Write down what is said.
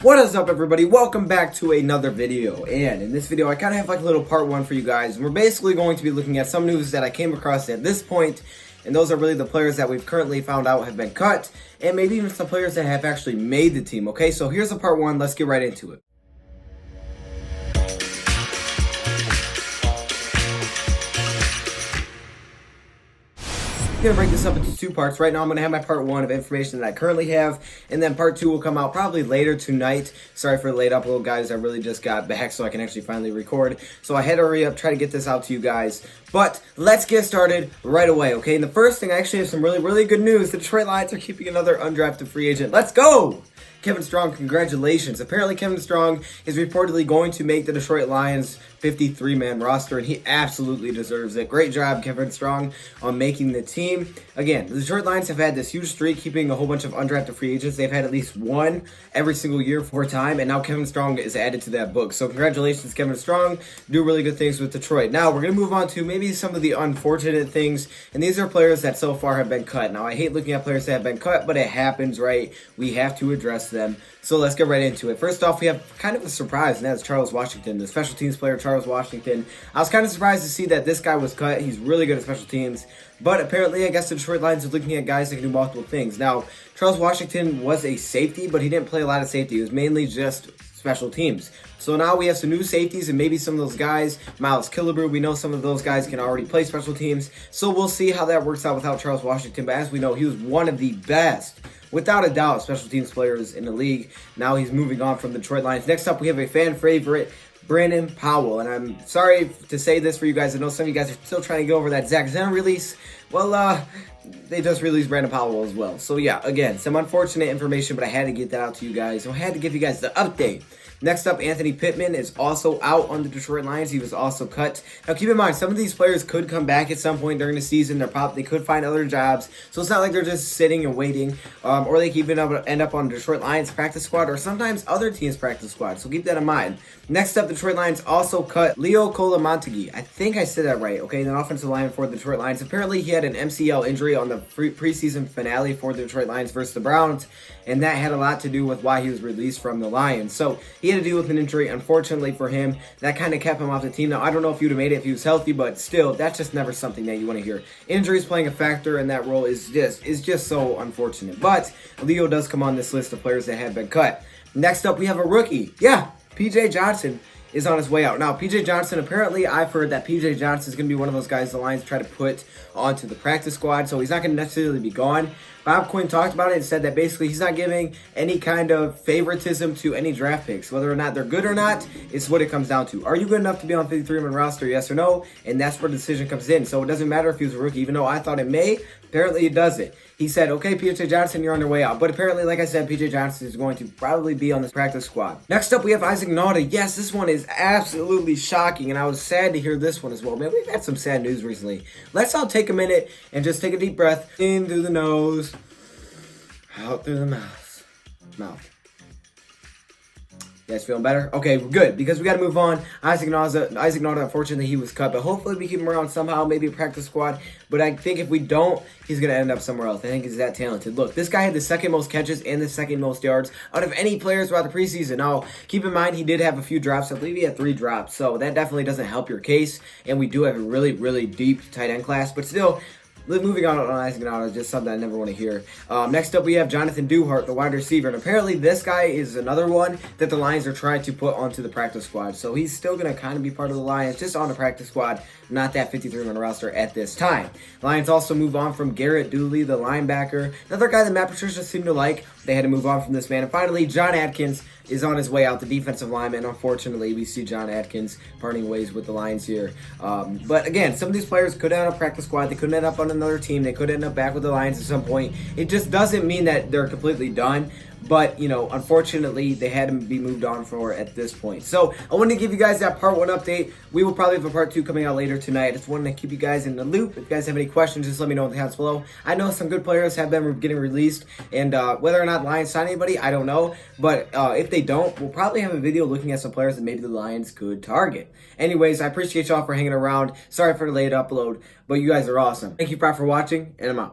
What is up, everybody? Welcome back to another video. And in this video I kind of have like a little part one for you guys, and we're basically going to be looking at some news that I came across at this point, and those are really the players that we've currently found out have been cut, and maybe even some players that have actually made the team. Okay, so here's the part one. Let's get right into it. I'm going to break this up into two parts. Right now I'm going to have my part one of information that I currently have, and then part two will come out probably later tonight. Sorry for the late upload, guys. I really just got back so I can actually finally record. So I had to hurry up, try to get this out to you guys. But let's get started right away, okay? And the first thing, I actually have some really good news. The Detroit Lions are keeping another undrafted free agent. Let's go! Kevin Strong, congratulations. Apparently Kevin Strong is reportedly going to make the Detroit Lions 53-man roster, and he absolutely deserves it. Great job, Kevin Strong, on making the team. Again, the Detroit Lions have had this huge streak keeping a whole bunch of undrafted free agents. They've had at least one every single year for a time, and now Kevin Strong is added to that book. So congratulations, Kevin Strong. Do really good things with Detroit. Now, we're going to move on to maybe some of the unfortunate things, and these are players that so far have been cut. Now, I hate looking at players that have been cut, but it happens, right? We have to address them. So let's get right into it. First off, we have kind of a surprise, and that's Charles Washington, the special teams player, Charles Washington. I was kind of surprised to see that this guy was cut. He's really good at special teams, but apparently, I guess the Detroit Lions are looking at guys that can do multiple things. Now, Charles Washington was a safety, but he didn't play a lot of safety. He was mainly just special teams. So now we have some new safeties, and maybe some of those guys, Miles Killebrew, we know some of those guys can already play special teams. So we'll see how that works out without Charles Washington. But as we know, he was one of the best, without a doubt, special teams players in the league. Now he's moving on from the Detroit Lions. Next up, we have a fan favorite, Brandon Powell. And I'm sorry to say this for you guys. I know some of you guys are still trying to go over that Zach Zen release. Well, they just released Brandon Powell as well. So yeah, again, some unfortunate information, but I had to get that out to you guys. So I had to give you guys the update. Next up, Anthony Pittman is also out on the Detroit Lions. He was also cut. Now, keep in mind, some of these players could come back at some point during the season. They could find other jobs. So it's not like they're just sitting and waiting. Or they could even end up on the Detroit Lions practice squad, or sometimes other teams' practice squad. So keep that in mind. Next up, the Detroit Lions also cut Leo Colamontague. I think I said that right, okay? The offensive lineman for the Detroit Lions. Apparently, he had an MCL injury on the preseason finale for the Detroit Lions versus the Browns, and that had a lot to do with why he was released from the Lions. So he had to deal with an injury, unfortunately for him. That kind of kept him off the team. Now, I don't know if he would have made it if he was healthy, but still, that's just never something that you want to hear. Injuries playing a factor in that role is just so unfortunate. But Leo does come on this list of players that have been cut. Next up, we have a rookie. Yeah, P.J. Johnson is on his way out. Now, P.J. Johnson, apparently I've heard that P.J. Johnson is going to be one of those guys the Lions try to put onto the practice squad, so he's not going to necessarily be gone. Bob Quinn talked about it and said that basically he's not giving any kind of favoritism to any draft picks. Whether or not they're good or not is what it comes down to. Are you good enough to be on 53-man roster, yes or no? And that's where the decision comes in. So it doesn't matter if he was a rookie, even though I thought it may. Apparently it doesn't. He said, okay, P.J. Johnson, you're on your way out. But apparently, like I said, P.J. Johnson is going to probably be on this practice squad. Next up, we have Isaac Nauta. Yes, this one is absolutely shocking, and I was sad to hear this one as well. Man, we've had some sad news recently. Let's all take a minute and just take a deep breath in through the nose, out through the mouth. You guys feeling better? Okay, we're good, because we got to move on. Isaac Nauta, unfortunately, he was cut, but hopefully we keep him around somehow, maybe a practice squad. But I think if we don't, he's going to end up somewhere else. I think he's that talented. Look, this guy had the second most catches and the second most yards out of any players throughout the preseason. Now, keep in mind, he did have a few drops. I believe he had 3 drops, so that definitely doesn't help your case. And we do have a really deep tight end class, but still, moving on Isaac Nauta is just something I never want to hear. Next up, we have Jonathan Duhart, the wide receiver. And apparently this guy is another one that the Lions are trying to put onto the practice squad. So he's still going to kind of be part of the Lions, just on the practice squad, not that 53-man roster at this time. Lions also move on from Garrett Dooley, the linebacker. Another guy that Matt Patricia seemed to like. They had to move on from this man. And finally, John Atkins is on his way out, the defensive lineman. Unfortunately, we see John Atkins parting ways with the Lions here. But again, some of these players could end up practice squad. They could end up on another team. They could end up back with the Lions at some point. It just doesn't mean that they're completely done. But, you know, unfortunately, they had to be moved on for at this point. So I wanted to give you guys that part 1 update. We will probably have a part 2 coming out later tonight. I just wanted to keep you guys in the loop. If you guys have any questions, just let me know in the comments below. I know some good players have been getting released, and whether or not Lions sign anybody, I don't know. But if they don't, we'll probably have a video looking at some players that maybe the Lions could target. Anyways, I appreciate y'all for hanging around. Sorry for the late upload, but you guys are awesome. Thank you for watching, and I'm out.